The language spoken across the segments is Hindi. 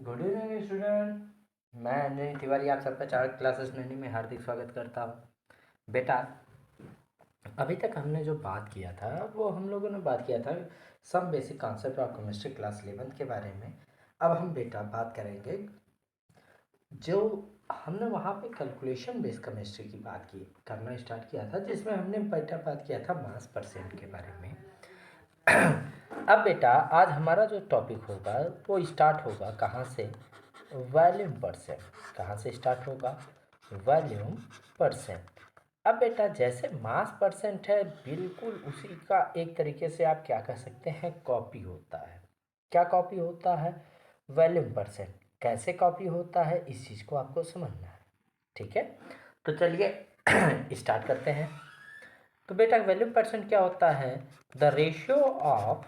Good evening student. मैं अंजनी तिवारी आप सबका चार्ट क्लासेस नैनी में हार्दिक स्वागत करता हूँ। बेटा, अभी तक हमने जो बात किया था वो हम लोगों ने बात किया था some basic concept of chemistry class 11 के बारे में। अब हम बेटा बात करेंगे जो हमने वहाँ पे कैलकुलेशन बेस्ड केमिस्ट्री की बात की करना स्टार्ट किया था, जिसमें हमने बेटा बात किया था मास परसेंट के बारे में। अब बेटा आज हमारा जो टॉपिक होगा वो स्टार्ट होगा कहाँ से? Volume percent. कहाँ से स्टार्ट होगा? Volume percent. अब बेटा जैसे मास परसेंट है, बिल्कुल उसी का एक तरीके से आप क्या कह सकते हैं, कॉपी होता है। क्या कॉपी होता है? Volume percent. कैसे कॉपी होता है इस चीज़ को आपको समझना है, ठीक है? तो चलिए स्टार्ट करते हैं। तो बेटा वॉल्यूम परसेंट क्या होता है? The ratio of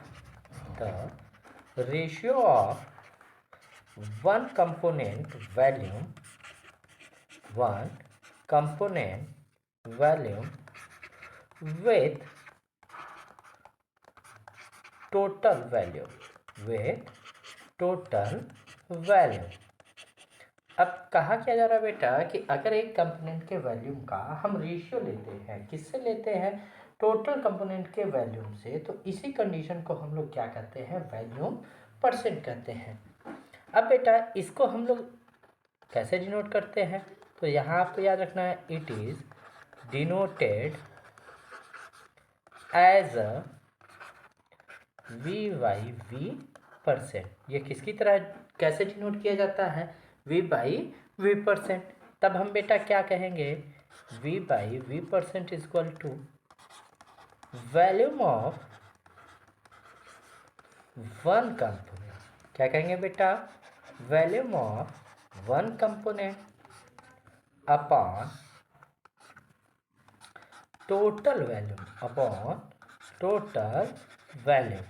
one component volume with total value। अब कहा क्या जा रहा है बेटा कि अगर एक कंपोनेंट के वॉल्यूम का हम रेशियो लेते हैं, किससे लेते हैं? टोटल कंपोनेंट के वॉल्यूम से, तो इसी कंडीशन को हम लोग क्या कहते हैं? वॉल्यूम परसेंट कहते हैं। अब बेटा इसको हम लोग कैसे डिनोट करते हैं? तो यहाँ आपको याद रखना है, it is denoted as a v by v percent. ये किसकी तरह कैसे डिनोट किया जाता है? V by v percent. तब हम बेटा क्या कहेंगे? V by v percent is equal to volume of one component. क्या कहेंगे बेटा? Volume of one component upon total volume.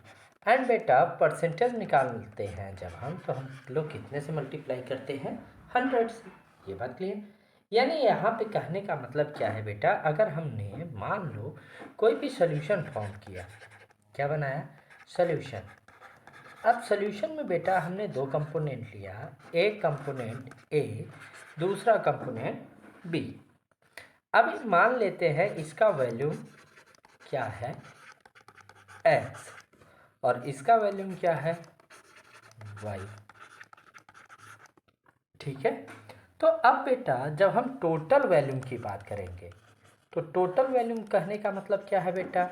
And बेटा परसेंटेज निकालते हैं जब हम, तो हम लोग कितने से मल्टीप्लाई करते हैं? 100 से। ये बात क्लियर? यानी यहाँ पे कहने का मतलब क्या है बेटा, अगर हमने मान लो कोई भी सोल्यूशन फॉर्म किया, क्या बनाया? सोल्यूशन। अब सोल्यूशन में बेटा हमने दो कंपोनेंट लिया, एक कंपोनेंट ए, दूसरा कंपोनेंट बी। अब मान लेते हैं इसका वॉल्यूम क्या है? x, और इसका वॉल्यूम क्या है? y। ठीक है। तो अब बेटा जब हम टोटल वॉल्यूम की बात करेंगे, तो टोटल वॉल्यूम कहने का मतलब क्या है बेटा?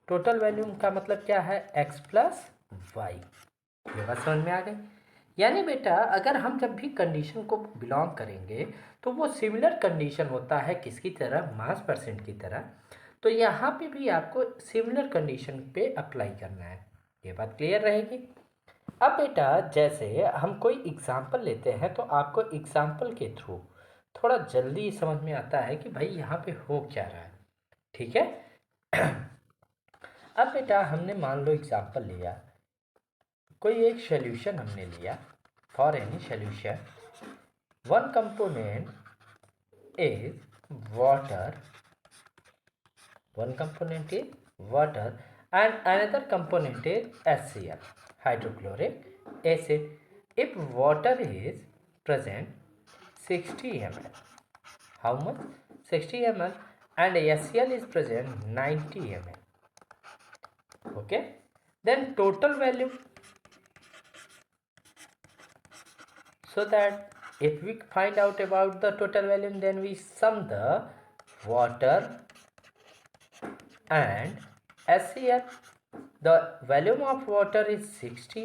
टोटल वॉल्यूम का मतलब क्या है? x plus y. ये बात समझ में आ गई? यानी बेटा अगर हम जब भी कंडीशन को बिलोंग करेंगे तो वो सिमिलर कंडीशन होता है किसकी तरह? मास परसेंट की तरह। तो यहाँ पे भी आपको सिमिलर कंडीशन पे अप्लाई करना है। ये बात क्लियर रहेगी? अब बेटा जैसे हम कोई एग्जाम्पल लेते हैं तो आपको एग्जाम्पल के थ्रू थोड़ा जल्दी समझ में आता है कि भाई यहाँ पे हो क्या रहा है, ठीक है? अब बेटा हमने मान लो एग्जाम्पल लिया, कोई एक सोल्यूशन हमने लिया, for any solution one component is water, and another component is HCl, hydrochloric acid. If water is present 60 ml, how much? 60 ml, and HCl is present 90 ml. Okay, then total value. So that if we find out about the total volume, then we sum the water and HCl. The volume of water is 60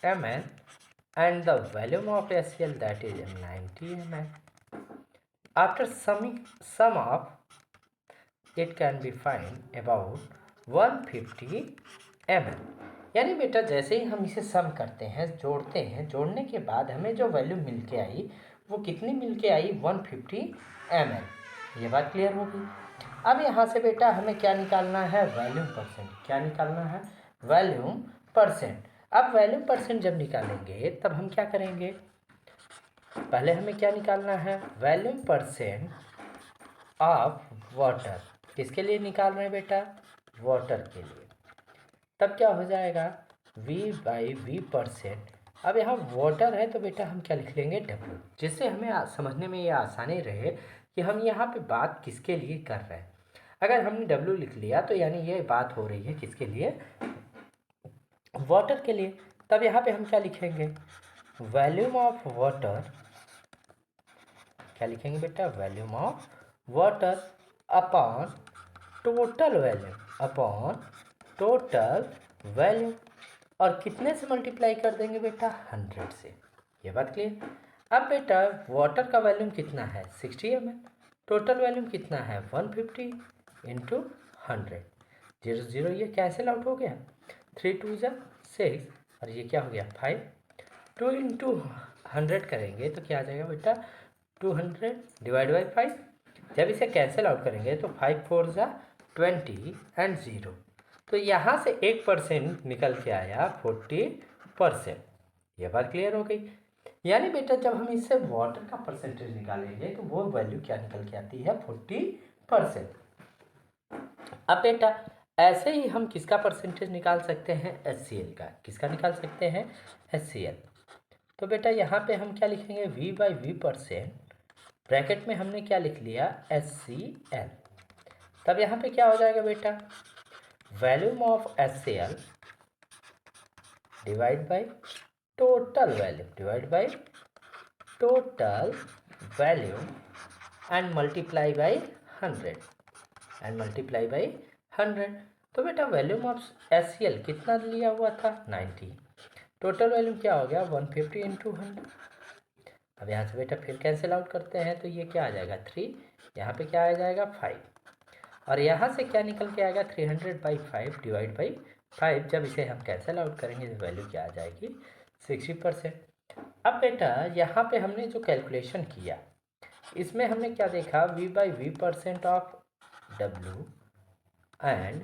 ml and the volume of HCl, that is 90 ml. After sum of it can be find about 150 ml। यानी बेटा जैसे ही हम इसे सम करते हैं, जोड़ते हैं, जोड़ने के बाद हमें जो वैल्यू मिल के आई वो कितनी मिल के आई? 150 ml। ये बात क्लियर होगी? अब यहाँ से बेटा हमें क्या निकालना है? Volume percent. क्या निकालना है? Volume percent. अब वॉल्यूम परसेंट जब निकालेंगे तब हम क्या करेंगे? पहले हमें क्या निकालना है? Volume percent of water. किसके लिए निकाल रहे हैं बेटा? वाटर के लिए। तब क्या हो जाएगा? v बाई वी परसेंट अब यहाँ वाटर है तो बेटा हम क्या लिख लेंगे W, जिससे हमें समझने में ये आसानी रहे कि हम यहाँ पे बात किसके लिए कर रहे हैं। अगर हमने W लिख लिया तो यानी ये बात हो रही है किसके लिए, वाटर के लिए। तब यहाँ पे हम क्या लिखेंगे, वॉल्यूम ऑफ वाटर, क्या लिखेंगे बेटा, volume of water upon total volume, upon total volume, और कितने से मल्टीप्लाई कर देंगे बेटा, 100 से। ये बात क्लियर। अब बेटा वाटर का वॉल्यूम कितना है 60 ml, टोटल वॉल्यूम कितना है 150 इंटू 100, 0 0 ये कैंसिल आउट हो गया, 3 2 जा 6, और ये क्या हो गया 5, 2 इंटू 100 करेंगे तो क्या आ जाएगा बेटा 200 डिवाइड बाई 5। जब इसे कैंसिल आउट करेंगे तो 5 4 जा 20 एंड 0, तो यहाँ से 1% निकल के आया 40%। यह बात क्लियर हो गई। यानी बेटा जब हम इससे वाटर का परसेंटेज निकालेंगे तो वो वैल्यू क्या निकल के आती है 40%। अब बेटा ऐसे ही हम किसका परसेंटेज निकाल सकते हैं, HCl का। किसका निकाल सकते हैं, HCl। तो बेटा यहाँ पे हम क्या लिखेंगे, V/V%, ब्रैकेट में हमने क्या लिख लिया HCl। तब यहाँ पे क्या हो जाएगा बेटा, volume of HCl divide by total volume, divide by total volume and multiply by 100, and multiply by 100। तो बेटा वॉल्यूम ऑफ HCl कितना लिया हुआ था 90, टोटल वॉल्यूम क्या हो गया 150 इंटू 100। अब यहाँ से बेटा फिर कैंसिल आउट करते हैं तो ये क्या आ जाएगा 3, यहाँ पे क्या आ जाएगा 5, और यहाँ से क्या निकल के आएगा 300/5 डिवाइड बाई 5। जब इसे हम कैंसिल आउट करेंगे तो वैल्यू क्या आ जाएगी 60%। अब बेटा यहाँ पे हमने जो कैलकुलेशन किया इसमें हमने क्या देखा, V/V% of W and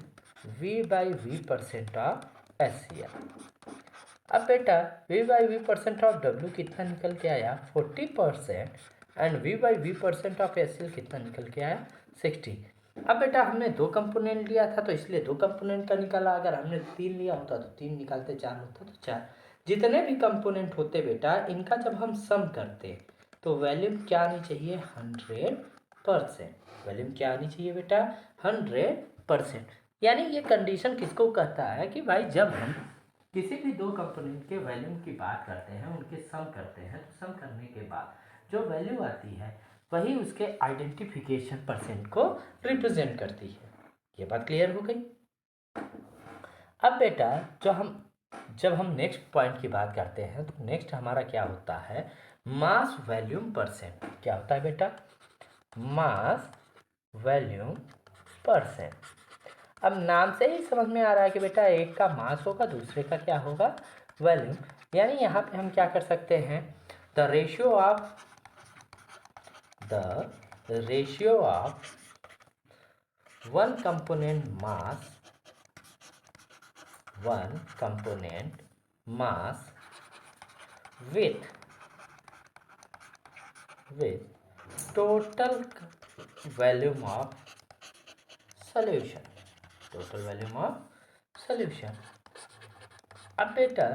V/V% of HCl। अब बेटा V/V% ऑफ W कितना निकल के आया 40% एंड V/V% ऑफ HCl कितना निकल के आया 60। अब बेटा हमने 2 कंपोनेंट लिया था तो इसलिए 2 कंपोनेंट का निकाला, अगर हमने 3 लिया होता तो 3 निकालते, 4 होता तो 4। जितने भी कंपोनेंट होते बेटा इनका जब हम सम करते तो वॉल्यूम क्या आनी चाहिए 100%, वॉल्यूम क्या आनी चाहिए बेटा 100%। यानी ये कंडीशन किसको कहता है कि भाई जब हम किसी भी 2 कंपोनेंट के वैल्यूम की बात करते हैं, उनके सम करते हैं, तो सम करने के बाद जो वैल्यू आती है वही उसके आइडेंटिफिकेशन परसेंट को रिप्रेजेंट करती है। ये बात क्लियर हो गई। अब बेटा जब हम नेक्स्ट पॉइंट की बात करते हैं तो नेक्स्ट हमारा क्या होता है, मास वॉल्यूम परसेंट। क्या होता है बेटा, मास वॉल्यूम परसेंट। अब नाम से ही समझ में आ रहा है कि बेटा एक का मास होगा, दूसरे का क्या होगा वॉल्यूम। यानी यहाँ पे हम क्या कर सकते हैं, the ratio of one component mass with total volume of solution, total volume of solution। अब बेटा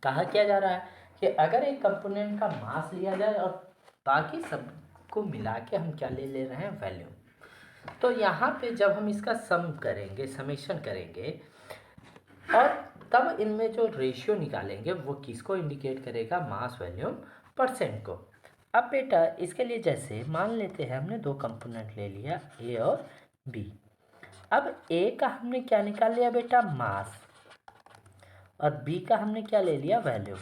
कहा किया जा रहा है कि अगर एक कंपोनेंट का मास लिया जाए और बाकी सब को मिला के हम क्या ले रहे हैं वॉल्यूम, तो यहाँ पे जब हम इसका सम करेंगे, समेशन करेंगे, और तब इनमें जो रेशियो निकालेंगे वो किसको इंडिकेट करेगा, मास वॉल्यूम परसेंट को। अब बेटा इसके लिए जैसे मान लेते हैं हमने 2 कंपोनेंट ले लिया A और B। अब A का हमने क्या निकाल लिया बेटा मास, और B का हमने क्या ले लिया वैल्यूम।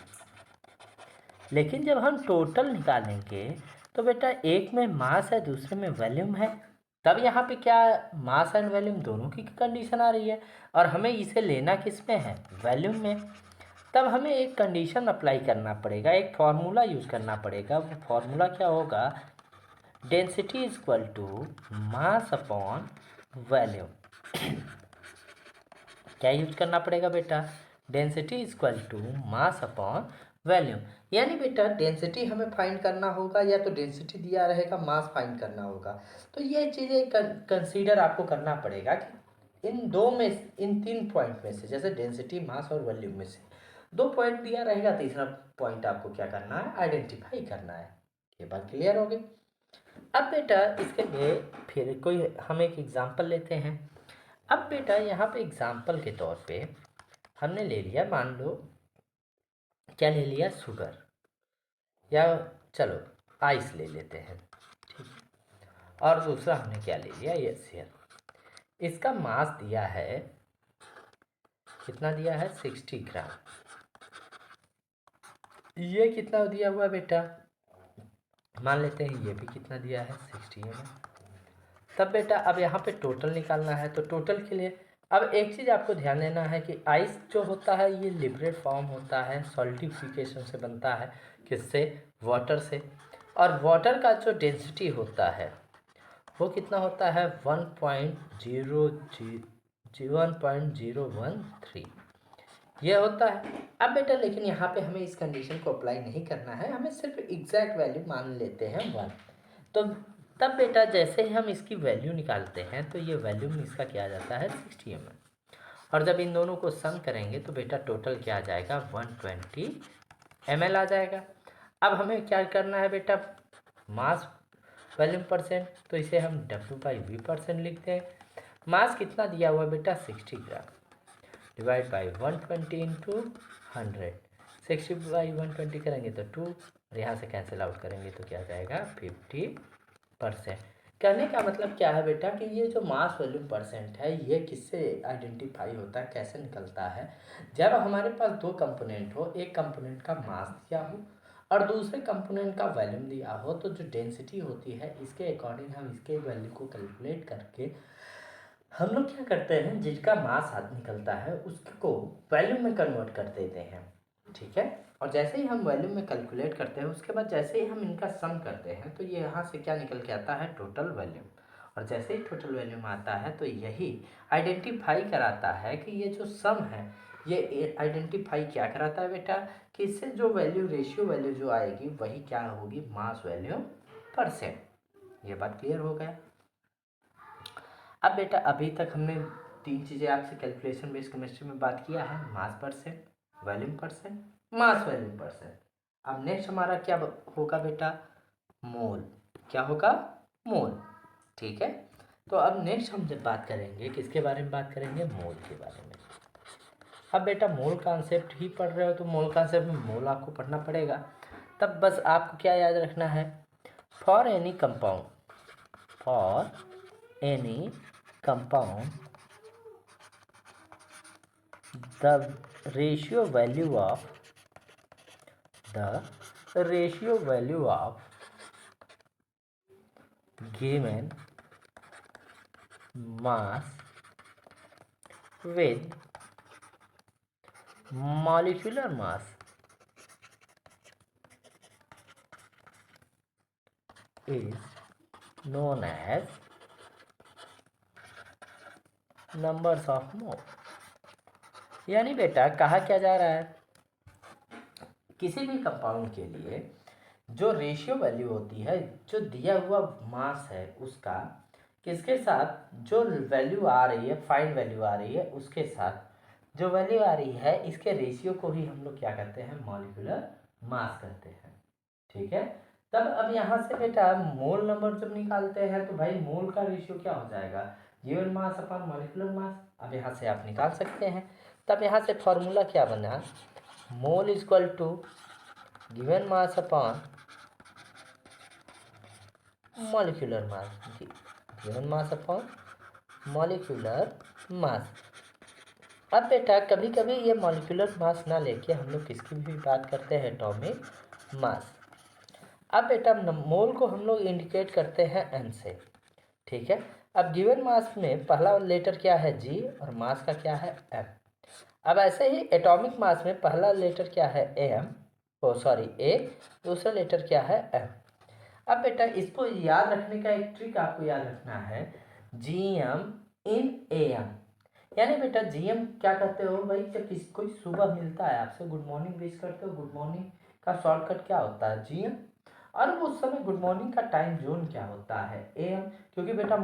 लेकिन जब हम टोटल निकालेंगे तो बेटा एक में मास है, दूसरे में वॉल्यूम है। तब यहाँ पे क्या मास एंड वॉल्यूम दोनों की कंडीशन आ रही है, और हमें इसे लेना किस में है, वॉल्यूम में। तब हमें एक कंडीशन अप्लाई करना पड़ेगा, एक फार्मूला यूज़ करना पड़ेगा। वो फार्मूला क्या होगा, density is equal to mass upon volume. क्या यूज करना पड़ेगा बेटा, density is equal to mass upon volume. यानी बेटा डेंसिटी हमें फाइंड करना होगा, या तो डेंसिटी दिया रहेगा, मास फाइंड करना होगा। तो ये चीज़ें कंसीडर आपको करना पड़ेगा कि इन 3 पॉइंट में से, जैसे डेंसिटी, मास और वॉल्यूम में से 2 पॉइंट दिया रहेगा, तीसरा पॉइंट आपको क्या करना है, आइडेंटिफाई करना है। ये बात क्लियर हो गई। अब बेटा इसके लिए फिर कोई हम एक एग्जांपल लेते हैं। अब बेटा यहाँ पे एग्जांपल के तौर पे हमने ले लिया, मान लो क्या ले लिया, शुगर, या चलो आइस ले लेते हैं, ठीक। और दूसरा हमने क्या ले लिया, ये शेयर। इसका मास दिया है, कितना दिया है, 60 ग्राम। ये कितना दिया हुआ बेटा, मान लेते हैं ये भी कितना दिया है, 60 ml। तब बेटा अब यहाँ पे टोटल निकालना है, तो टोटल के लिए अब एक चीज़ आपको ध्यान देना है कि आइस जो होता है ये लिक्विड फॉर्म होता है, सॉल्टिफिकेशन से बनता है, किससे, वाटर से। और वाटर का जो डेंसिटी होता है वो कितना होता है, 1.013 ये होता है। अब बेटा लेकिन यहाँ पे हमें इस कंडीशन को अप्लाई नहीं करना है, हमें सिर्फ एग्जैक्ट वैल्यू मान लेते हैं 1। तो तब बेटा जैसे ही हम इसकी वैल्यू निकालते हैं तो ये वैल्यू में इसका क्या आ जाता है, 60 ml। और जब इन दोनों को सम करेंगे तो बेटा टोटल क्या आ जाएगा, 120 ml आ जाएगा। अब हमें क्या करना है बेटा, मास वॉल्यूम परसेंट, तो इसे हम W/V% लिखते हैं। मास कितना दिया हुआ है बेटा, 60 ग्राम, डिवाइड बाई 120 इंटू 100। 60/120 करेंगे तो 2, और यहाँ से कैंसिल आउट करेंगे तो क्या जाएगा, 50%। कहने का मतलब क्या है बेटा कि ये जो मास वॉल्यूम परसेंट है ये किससे आइडेंटिफाई होता है, कैसे निकलता है, जब हमारे पास दो कंपोनेंट हो, एक कंपोनेंट का मास दिया हो और दूसरे कंपोनेंट का वॉल्यूम दिया हो, तो जो डेंसिटी होती है इसके अकॉर्डिंग हम इसके वैल्यू को कैलकुलेट करके हम लोग क्या करते हैं, जिसका मास हाथ निकलता है उसको वॉल्यूम में कन्वर्ट कर देते हैं, ठीक है। और जैसे ही हम वॉल्यूम में कैलकुलेट करते हैं उसके बाद जैसे ही हम इनका सम करते हैं तो ये यहाँ से क्या निकल के आता है, टोटल वॉल्यूम। और जैसे ही टोटल वॉल्यूम आता है तो यही आइडेंटिफाई कराता है कि ये जो सम है ये आइडेंटिफाई क्या कराता है बेटा, कि इससे जो वैल्यू, रेशियो वैल्यू जो आएगी वही क्या होगी, मास वॉल्यूम परसेंट। ये बात क्लियर हो गया। अब बेटा अभी तक हमने 3 चीज़ें आपसे कैलकुलेशन बेस्ड केमिस्ट्री में बात किया है, मास percent, volume percent, mass volume percent. अब नेक्स्ट हमारा क्या होगा बेटा, मोल। क्या होगा, मोल, ठीक है। तो अब नेक्स्ट हम जब बात करेंगे किसके बारे में बात करेंगे, मोल के बारे में। अब बेटा मोल कॉन्सेप्ट ही पढ़ रहे हो तो मोल कॉन्सेप्ट में मोल आपको पढ़ना पड़ेगा। तब बस आपको क्या याद रखना है, for any compound, for any compound the ratio value of given mass with molecular mass is known as numbers of mole। यानी बेटा कहा क्या जा रहा है, किसी भी कंपाउंड के लिए जो रेशियो वैल्यू होती है, जो दिया हुआ मास है उसका किसके साथ जो वैल्यू आ रही है, फाइंड वैल्यू आ रही है उसके साथ जो वैल्यू आ रही है, इसके रेशियो को ही हम लोग क्या करते हैं, मॉलिक्यूलर मास करते हैं, ठीक है। तब अब यहाँ से बेटा मोल नंबर जब निकालते हैं तो भाई मोल का रेशियो क्या हो जाएगा, given mass upon molecular mass. अब यहाँ से आप निकाल सकते हैं। तब यहाँ से फॉर्मूला क्या बना, mole is equal to given mass upon molecular mass, given mass upon molecular mass. अब बेटा कभी कभी ये मॉलिक्यूलर मास ना लेके हम लोग किसकी भी बात करते हैं, एटॉमिक मास। अब बेटा मोल को हम लोग इंडिकेट करते हैं एन से, ठीक है। अब गिवन मास में पहला लेटर क्या है, जी, और मास का क्या है, एम। अब ऐसे ही एटॉमिक मास में पहला लेटर क्या है, एम, ओ सॉरी ए, दूसरा लेटर क्या है, एम। अब बेटा इसको याद रखने का एक ट्रिक आपको याद रखना है, जीएम इन एएम। यानी बेटा जीएम क्या कहते हो भाई, जब किसी कोई सुबह मिलता है आपसे, गुड मॉर्निंग विश करते हो, गुड मॉर्निंग का शॉर्टकट क्या होता है, जीएम। और उस समय गुड मॉर्निंग का टाइम जोन क्या होता है, एएम। क्योंकि बेटा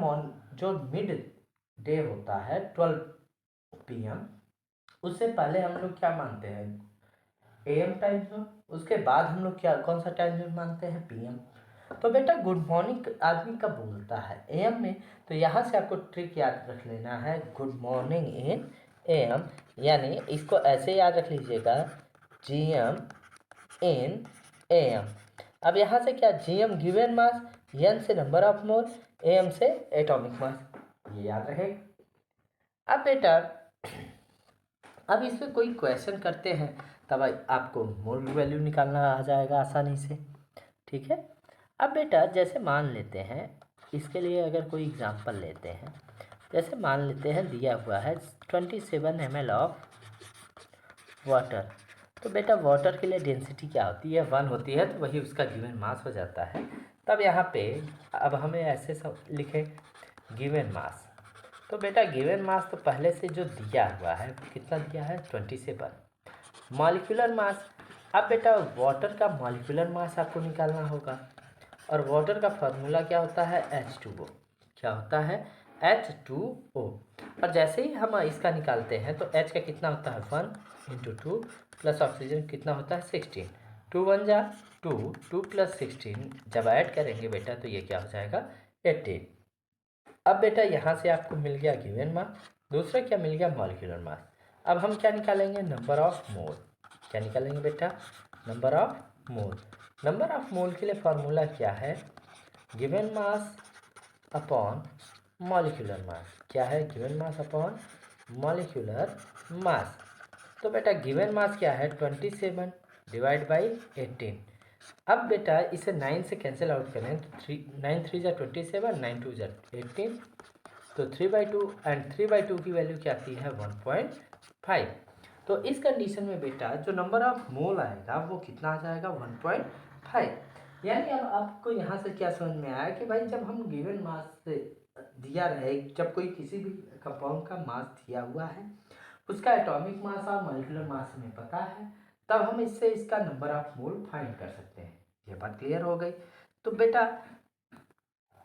जो मिड डे होता है 12 PM, उससे पहले हम लोग क्या मानते हैं, AM टाइम जोन, उसके बाद हम लोग क्या कौन सा टाइम जोन मानते हैं, PM। तो बेटा गुड मॉर्निंग आदमी कब बोलता है, AM में। तो यहाँ से आपको ट्रिक याद रख लेना है, गुड मॉर्निंग इन AM, यानी इसको ऐसे याद रख लीजिएगा, GM इन AM। अब यहाँ से क्या, GM गिवन मास, N से नंबर ऑफ मोल, AM से एटॉमिक मास, ये याद रहेगा। अब बेटा अब इसमें कोई क्वेश्चन करते हैं तब आपको मोल वैल्यू निकालना आ जाएगा आसानी से, ठीक है। अब बेटा जैसे मान लेते हैं, इसके लिए अगर कोई एग्जांपल लेते हैं, जैसे मान लेते हैं दिया हुआ है 27 ml ऑफ वाटर। तो बेटा वाटर के लिए डेंसिटी क्या होती है, 1 होती है, तो वही उसका गिवन मास हो जाता है। तब यहाँ पे अब हमें ऐसे सब लिखे गिवन मास। तो बेटा गिवन मास तो पहले से जो दिया हुआ है कितना दिया है, 27। मॉलिक्यूलर मास, अब बेटा वाटर का मॉलिक्यूलर मास आपको निकालना होगा, और वाटर का फार्मूला क्या होता है, H2O। क्या होता है, H2O। और जैसे ही हम इसका निकालते हैं तो H का कितना होता है, 1 × 2 प्लस ऑक्सीजन कितना होता है, 16। 2 1 जा 2, 2 + 16 जब ऐड करेंगे बेटा तो ये क्या हो जाएगा, 18। अब बेटा यहाँ से आपको मिल गया गिवन मास, दूसरा क्या मिल गया, मॉलिक्यूलर मास। अब हम क्या निकालेंगे, नंबर ऑफ मोल। क्या निकालेंगे बेटा, number of mole. Number of मोल के लिए फार्मूला क्या है, गिवन मास अपॉन मॉलिक्यूलर मास। क्या है, गिवन मास अपॉन मॉलिक्यूलर मास। तो बेटा गिवन मास क्या है, 27 डिवाइड बाई 18। अब बेटा इसे 9 से कैंसिल आउट करें तो 9 3 जा 27, 9 2 जा 18, तो 3/2 एंड 3/2 की वैल्यू क्या आती है, 1.5। तो इस कंडीशन में बेटा जो नंबर ऑफ मोल आएगा वो कितना आ जाएगा, 1.5। यानी अब आपको यहाँ से क्या समझ में आया कि भाई जब हम गिवन मास से दिया रहे, जब कोई किसी भी कंपाउंड का मास दिया हुआ है, उसका एटॉमिक मास और मॉलिक्यूलर मास हमें पता है, तब हम इससे इसका नंबर ऑफ मोल फाइंड कर सकते हैं। ये बात क्लियर हो गई। तो बेटा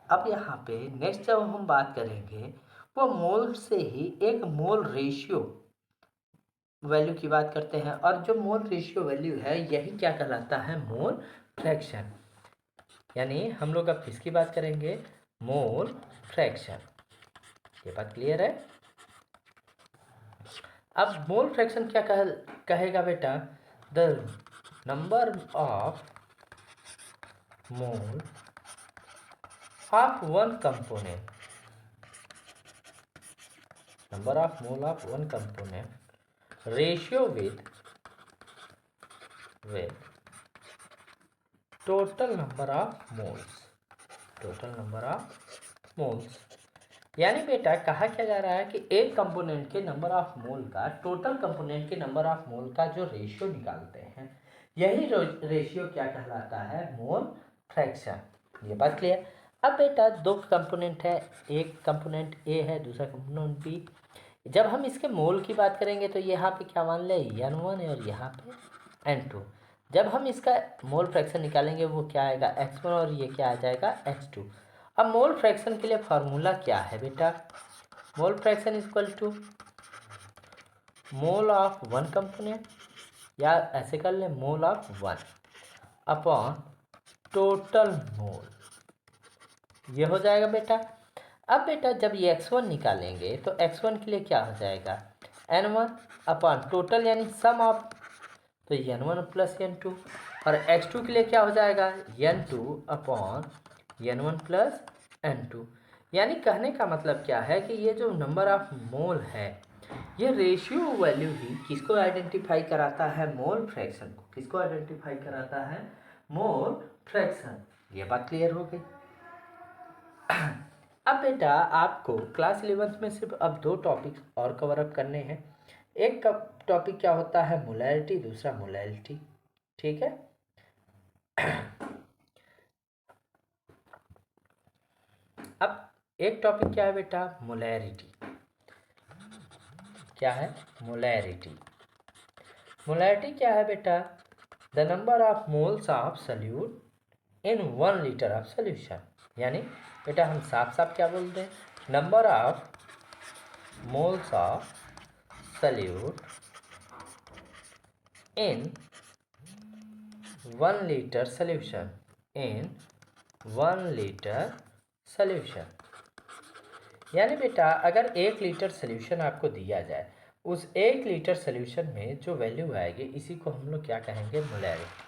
अब यहाँ पे नेक्स्ट जब हम बात करेंगे वो मोल से ही एक मोल रेशियो वैल्यू की बात करते हैं, और जो मोल रेशियो वैल्यू है यही क्या कहलाता है, मोल फ्रैक्शन। यानी हम लोग अब किसकी बात करेंगे, मोल फ्रैक्शन। ये बात क्लियर है। अब मोल फ्रैक्शन क्या कहेगा बेटा, the number of mole of one component, number of mole of one component ratio with total number of moles, total number of moles। यानी बेटा कहा क्या जा रहा है कि एक कंपोनेंट के नंबर ऑफ मोल का टोटल कंपोनेंट के नंबर ऑफ मोल का जो रेशियो निकालते हैं, यही रेशियो क्या कहलाता है, मोल फ्रैक्शन। ये बात क्लियर। अब बेटा दो कंपोनेंट है, एक कंपोनेंट ए है, दूसरा कंपोनेंट बी। जब हम इसके मोल की बात करेंगे तो यहाँ पे क्या मान ले, N1 और यहाँ पे N2। जब हम इसका मोल फ्रैक्शन निकालेंगे वो क्या आएगा, X1, और ये क्या आ जाएगा, X2। अब मोल फ्रैक्शन के लिए फार्मूला क्या है बेटा, mole fraction equal to mole of one component, या ऐसे कर ले mole of one upon total mole, ये हो जाएगा बेटा। अब बेटा जब ये x1 निकालेंगे तो x1 के लिए क्या हो जाएगा, n1 अपॉन टोटल यानी सम ऑफ, तो n1 प्लस n2, और x2 के लिए क्या हो जाएगा, n2 upon n1 plus n2। यानी कहने का मतलब क्या है कि ये जो नंबर ऑफ मोल है, ये रेशियो वैल्यू ही किसको आइडेंटिफाई कराता है, मोल फ्रैक्शन को। किसको आइडेंटिफाई कराता है, मोल फ्रैक्शन। ये बात क्लियर हो गई। अब बेटा आपको क्लास 11th में सिर्फ अब दो टॉपिक्स और कवर अप करने हैं। एक का टॉपिक क्या होता है, मोलैरिटी, दूसरा मोलैलिटी, ठीक है। अब एक टॉपिक क्या है बेटा, मोलैरिटी। क्या है, मोलैरिटी। मोलैरिटी क्या है बेटा, the number of moles of solute in 1 litre of solution. यानी बेटा हम साफ साफ क्या बोलते हैं, number of moles of solute in 1 litre solution in 1 litre solution. यानी बेटा अगर 1 लीटर सोल्यूशन आपको दिया जाए, उस 1 लीटर सोल्यूशन में जो वैल्यू आएगी इसी को हम लोग क्या कहेंगे, मोलैरिटी।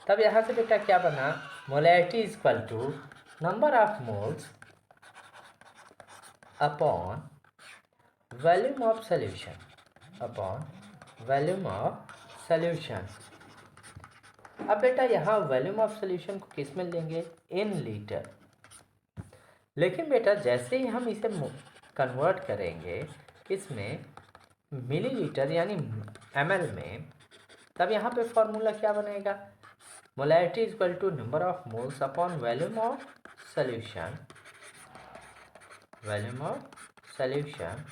तब यहाँ से बेटा क्या बना, molarity is equal to number of moles upon volume of solution, upon volume of solution. अब बेटा यहाँ वॉल्यूम ऑफ सोल्यूशन को किस में लेंगे, इन लीटर। लेकिन बेटा जैसे ही हम इसे कन्वर्ट करेंगे किसमें, मिलीलीटर यानी ml में, तब यहाँ पे फॉर्मूला क्या बनेगा, molarity is equal to number of moles upon volume of solution, volume of solution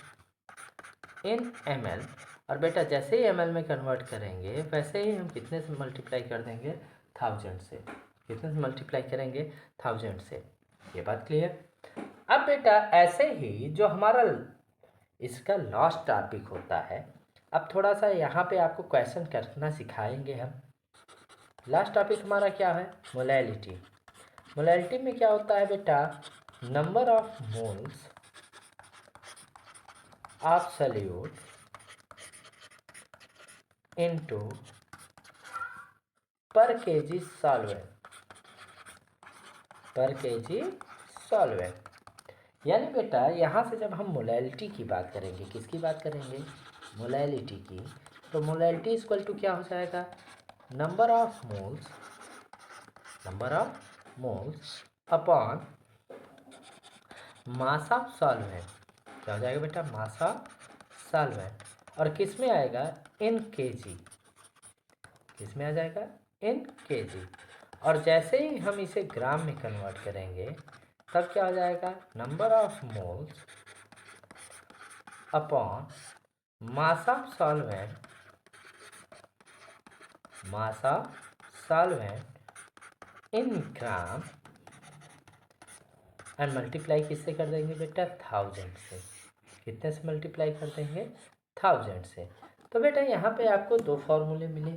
in ml। और बेटा जैसे ही ml में कन्वर्ट करेंगे वैसे ही हम कितने से मल्टीप्लाई कर देंगे, 1000 से। कितने से मल्टीप्लाई करेंगे, 1000 से। ये बात क्लियर। अब बेटा ऐसे ही जो हमारा इसका लास्ट टॉपिक होता है, अब थोड़ा सा यहाँ पे आपको क्वेश्चन करना सिखाएंगे हम। लास्ट टॉपिक हमारा क्या है, मोलैलिटी। मोलैलिटी में क्या होता है बेटा, number of moles of solute into पर केजी सॉल्वेंट, पर केजी सॉल्वेंट। यानी बेटा यहाँ से जब हम मोलैलिटी की बात करेंगे, किसकी बात करेंगे, मोलैलिटी की, तो मोलैलिटी इक्वल टू क्या हो जाएगा, number of moles, number of moles upon mass of solvent. क्या हो जाएगा बेटा, मास ऑफ सॉल्वेंट। और किस में आएगा, इन केजी। किस में आ जाएगा, इन केजी। और जैसे ही हम इसे ग्राम में कन्वर्ट करेंगे तब क्या हो जाएगा, number of moles upon mass of solvent, mass of solvent in gram, and multiply किससे कर देंगे बेटा, 1000 से। कितने से मल्टीप्लाई कर देंगे, 1000 से। तो बेटा यहाँ पे आपको दो फॉर्मूले मिले,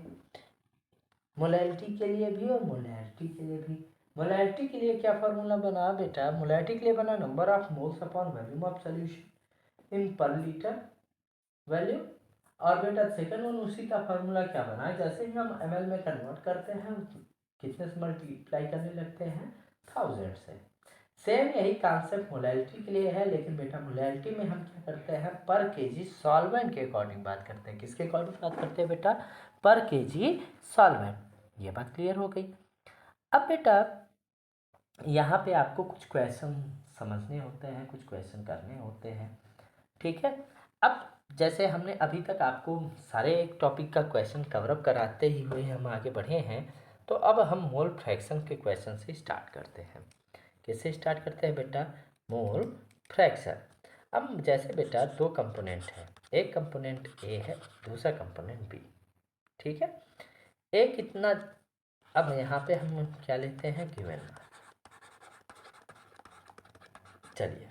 मोलैलिटी के लिए भी और मोलैरिटी के लिए भी। मोलैरिटी के लिए क्या फार्मूला बना बेटा, मोलैरिटी के लिए बना number of moles upon volume of solution in पर लीटर वैल्यू। और बेटा सेकंड वन उसी का फार्मूला क्या बना, जैसे ही हम ml में कन्वर्ट करते हैं कितने से मल्टीप्लाई करने लगते हैं, 1000 से। सेम यही कॉन्सेप्ट मोलैलिटी के लिए है, लेकिन बेटा मोलैलिटी में हम क्या करते हैं, पर केजी सॉल्वेंट के अकॉर्डिंग बात करते हैं। किसके अकॉर्डिंग बात करते हैं बेटा, पर केजी सॉल्वेंट। ये बात क्लियर हो गई। अब बेटा यहाँ पे आपको कुछ क्वेश्चन समझने होते हैं, कुछ क्वेश्चन करने होते हैं, ठीक है। अब जैसे हमने अभी तक आपको सारे एक टॉपिक का क्वेश्चन कवरअप कराते ही हुए हम आगे बढ़े हैं, तो अब हम मोल फ्रैक्शन के क्वेश्चन से स्टार्ट करते हैं। किससे स्टार्ट करते हैं बेटा, मोल फ्रैक्शन। अब जैसे बेटा दो कंपोनेंट है, एक कंपोनेंट ए है, दूसरा कंपोनेंट बी, ठीक है। ए कितना, अब यहाँ पे हम क्या लेते हैं, गिवन। चलिए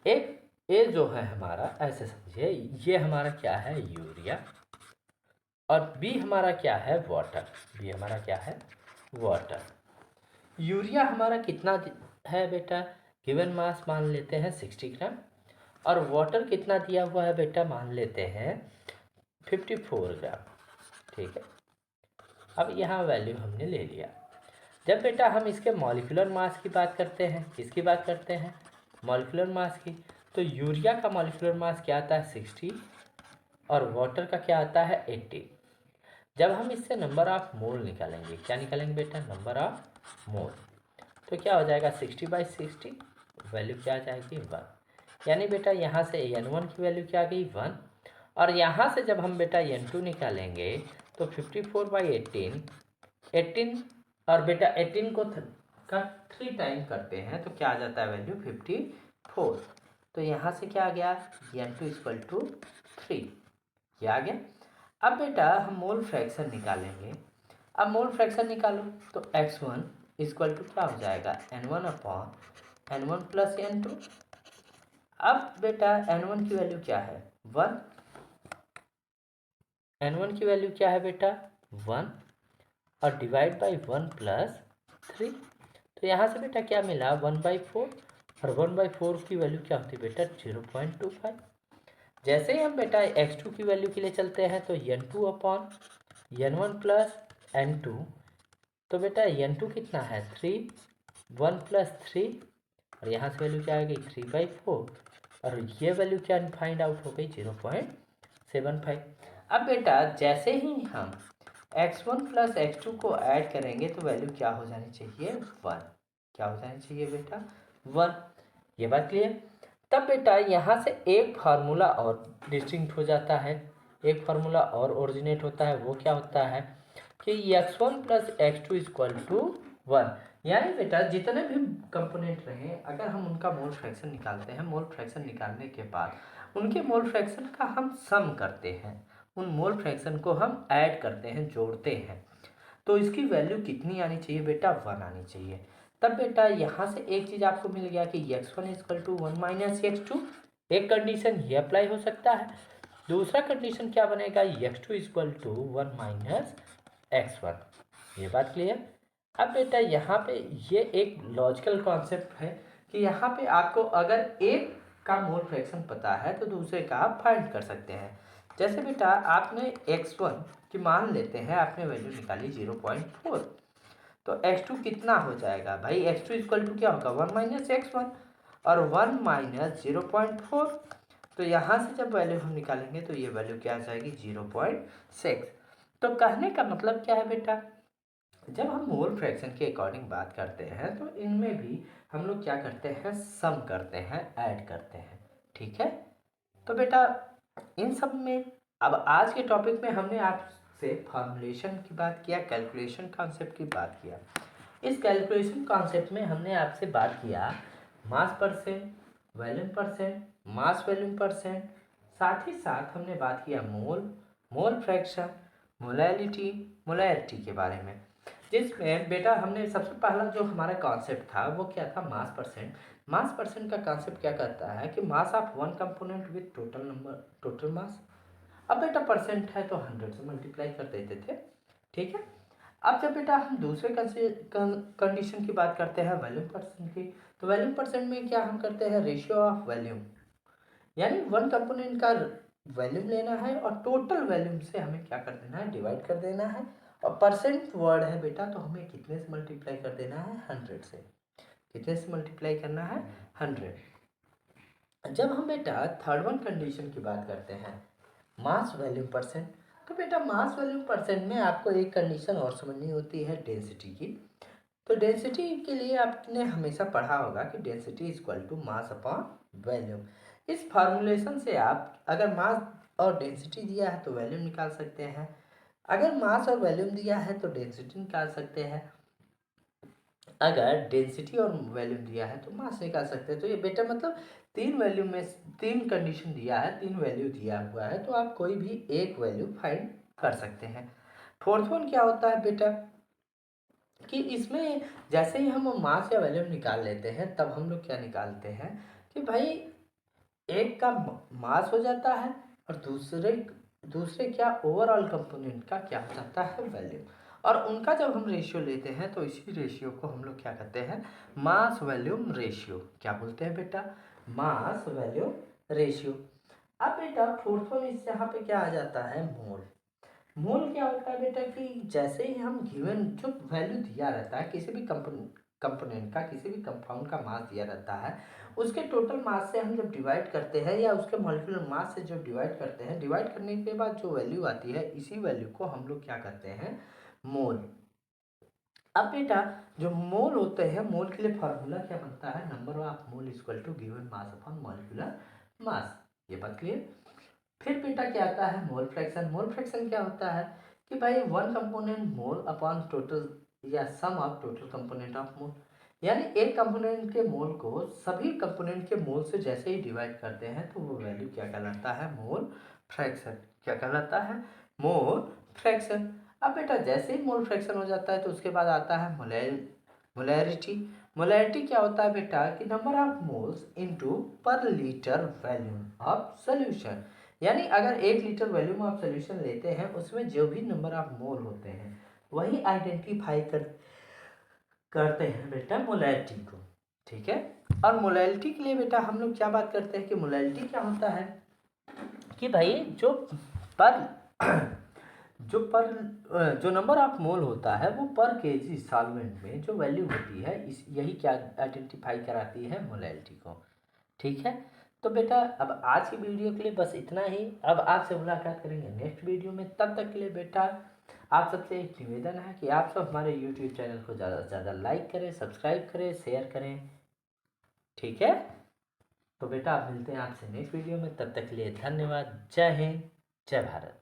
एक ए जो है हमारा, ऐसे समझिए ये हमारा क्या है, यूरिया, और बी हमारा क्या है, वाटर। बी हमारा क्या है, वाटर। यूरिया हमारा कितना है बेटा, गिवन मास मान लेते हैं 60 ग्राम, और वाटर कितना दिया हुआ है बेटा, मान लेते हैं 54 ग्राम, ठीक है। अब यहाँ वैल्यू हमने ले लिया। जब बेटा हम इसके मॉलिक्यूलर मास की बात करते हैं, किसकी बात करते हैं, मॉलिक्यूलर मास की, तो यूरिया का मॉलिक्यूलर मास क्या आता है, 60, और वाटर का क्या आता है, 80। जब हम इससे नंबर ऑफ मोल निकालेंगे, क्या निकालेंगे बेटा, नंबर ऑफ मोल, तो क्या हो जाएगा, 60/60, वैल्यू क्या आ जाएगी, 1। यानी बेटा यहाँ से N1 की वैल्यू क्या आ गई, 1। और यहाँ से जब हम बेटा N2 निकालेंगे तो 54/18, 18, और बेटा 18 को का 3 टाइम करते हैं तो क्या आ जाता है वैल्यू, 54। तो यहाँ से क्या आ गया, N2 इक्वल टू 3, क्या आ गया। अब बेटा हम मोल फ्रैक्शन निकालेंगे। अब मोल फ्रैक्शन निकालो तो x1 इक्वल टू क्या हो जाएगा, N1 प्लस N2। अब बेटा N1 की वैल्यू क्या है, 1। N1 की वैल्यू क्या है बेटा, 1। और डिवाइड बाई 1+3। तो यहाँ से बेटा क्या मिला 1/4, और 1/4 की वैल्यू क्या होती है बेटा 0.25। जैसे ही हम बेटा x2 की वैल्यू के लिए चलते हैं तो n2/n1 प्लस n2। तो बेटा n2 कितना है 3, 1+3, और यहाँ से वैल्यू क्या आ गई 3/4, और ये वैल्यू क्या फाइंड आउट हो गई 0.75। अब बेटा जैसे ही हम x1 प्लस x2 को ऐड करेंगे तो वैल्यू क्या हो जानी चाहिए 1। क्या हो जानी चाहिए बेटा 1। ये बात क्लियर। तब बेटा यहाँ से एक फार्मूला और डिस्टिंक्ट हो जाता है, एक फार्मूला और ओरिजिनेट होता है। वो क्या होता है कि x1 plus x2 equal to 1। यानी बेटा जितने भी कंपोनेंट रहे अगर हम उनका मोल फ्रैक्शन निकालते हैं, मोल फ्रैक्शन निकालने के बाद उनके मोल फ्रैक्शन का हम सम करते हैं, उन मोल फ्रैक्शन को हम ऐड करते हैं, जोड़ते हैं, तो इसकी वैल्यू कितनी आनी चाहिए बेटा 1 आनी चाहिए। तब बेटा यहाँ से एक चीज़ आपको मिल गया कि x1 equal to 1 minus x2। एक कंडीशन ये अप्लाई हो सकता है। दूसरा कंडीशन क्या बनेगा x2 equal to 1 minus x1। ये बात क्लियर। अब बेटा यहाँ पे ये एक लॉजिकल कॉन्सेप्ट है कि यहाँ पे आपको अगर एक का मोल फ्रैक्शन पता है तो दूसरे का आप फाइंड कर सकते हैं। जैसे बेटा आपने x1 की मान लेते हैं, आपने वैल्यू निकाली 0.4, तो x2 कितना हो जाएगा भाई x2 इक्वल टू क्या होगा 1 माइनस x1, और 1 माइनस 0.4। तो यहाँ से जब वैल्यू हम निकालेंगे तो ये वैल्यू क्या आ जाएगी 0.6। तो कहने का मतलब क्या है बेटा, जब हम मोल फ्रैक्शन के अकॉर्डिंग बात करते हैं तो इनमें भी हम लोग क्या करते हैं सम करते हैं, ऐड करते हैं। ठीक है। तो बेटा इन सब में अब आज के टॉपिक में हमने आपसे फॉर्मुलेशन की बात किया, कैलकुलेशन कॉन्सेप्ट की बात किया। इस कैलकुलेशन कॉन्सेप्ट में हमने आपसे बात किया मास percent, volume percent, mass volume percent, साथ ही साथ हमने बात किया मोल, मोल फ्रैक्शन, मोलैलिटी, मोलैरिटी के बारे में। जिसमें बेटा हमने सबसे पहला जो हमारा कॉन्सेप्ट था वो क्या था मास परसेंट। मास परसेंट का कॉन्सेप्ट क्या कहता है कि mass of one component with total number, total mass. अब बेटा परसेंट है तो 100 से मल्टीप्लाई कर देते थे। ठीक है। अब जब बेटा हम दूसरे कंडीशन की बात करते हैं वॉल्यूम परसेंट की, तो वॉल्यूम परसेंट में क्या हम करते हैं रेशियो ऑफ वॉल्यूम, यानी वन कंपोनेंट का वॉल्यूम लेना है और टोटल वॉल्यूम से हमें क्या कर देना है डिवाइड कर देना है। और परसेंट वर्ड है बेटा तो हमें कितने से मल्टीप्लाई कर देना है 100 से। कितने से मल्टीप्लाई करना है 100। जब हम बेटा थर्ड वन कंडीशन की बात करते हैं मास वॉल्यूम परसेंट, तो बेटा मास वॉल्यूम परसेंट में आपको एक कंडीशन और समझनी होती है डेंसिटी की। तो डेंसिटी के लिए आपने हमेशा पढ़ा होगा कि density is equal to mass upon volume. इस फार्मूलेशन से आप अगर मास और डेंसिटी दिया है तो वॉल्यूम निकाल सकते हैं, अगर मास और वॉल्यूम दिया है तो डेंसिटी निकाल सकते हैं, अगर डेंसिटी और वॉल्यूम दिया है तो मास निकाल सकते हैं। तो ये बेटा मतलब तीन वैल्यू में तीन कंडीशन दिया है, तीन वैल्यू दिया हुआ है, तो आप कोई भी एक वैल्यू फाइंड कर सकते हैं। फोर्थ वन क्या होता है बेटा कि इसमें जैसे ही हम मास या वॉल्यूम निकाल लेते हैं तब हम लोग क्या निकालते हैं कि भाई एक का मास हो जाता है और दूसरे दूसरे क्या ओवरऑल कंपोनेंट का क्या हो जाता है वॉल्यूम, और उनका जब हम रेशियो लेते हैं तो इसी रेशियो को हम लोग क्या कहते हैं मास वॉल्यूम रेशियो। क्या बोलते हैं बेटा मास वॉल्यूम रेशियो। अब बेटा फोर्थ वन इस यहाँ पे क्या आ जाता है मोल। मोल क्या होता है बेटा कि जैसे ही हम गिवन जो वैल्यू दिया रहता है किसी भी कंपोनेंट का, किसी भी कंपाउंड का मास दिया रहता है, उसके टोटल मास से हम जब डिवाइड करते हैं या उसके मॉलिक्यूलर मास से जब डिवाइड करते हैं, डिवाइड करने के बाद जो वैल्यू आती है इसी वैल्यू को हम लोग क्या कहते हैं मोल। अब बेटा जो मोल होते हैं, मोल के लिए फार्मूला क्या बनता है number of mole equal to given mass upon molecular mass. ये बात क्लियर। फिर बेटा क्या आता है मोल फ्रैक्शन। मोल फ्रैक्शन क्या होता है कि भाई one component mole upon total या sum of total component of mole, यानी एक कंपोनेंट के मोल को सभी कंपोनेंट के मोल से जैसे ही डिवाइड करते हैं तो वो वैल्यू क्या कहलाता है मोल फ्रैक्शन। क्या कहलाता है मोल फ्रैक्शन। अब बेटा जैसे ही मोल फ्रैक्शन हो जाता है तो उसके बाद आता है मोलैरिटी। मोलैरिटी क्या होता है बेटा कि नंबर ऑफ मोल्स इनटू पर लीटर वॉल्यूम ऑफ सॉल्यूशन, यानी अगर 1 लीटर वॉल्यूम ऑफ सॉल्यूशन लेते हैं उसमें जो भी नंबर ऑफ मोल होते हैं वही आइडेंटिफाई करते हैं बेटा मोलैलिटी को। ठीक है, और मोलैलिटी के लिए बेटा हम लोग क्या बात करते हैं कि मोलैलिटी क्या होता है कि भाई पर जो नंबर ऑफ मोल होता है वो पर केजी सॉल्वेंट में जो वैल्यू होती है यही क्या आइडेंटिफाई कराती है मोलैलिटी को। ठीक है, तो बेटा अब आज की वीडियो के लिए बस इतना ही। अब आपसे मुलाकात करेंगे नेक्स्ट वीडियो में, तब तक के लिए बेटा आप सबसे एक निवेदन है कि आप सब हमारे यूट्यूब चैनल को ज़्यादा से ज़्यादा लाइक करें, सब्सक्राइब करें, शेयर करें। ठीक है, तो बेटा आप मिलते हैं आपसे नेक्स्ट वीडियो में, तब तक के लिए धन्यवाद। जय हिंद, जय भारत।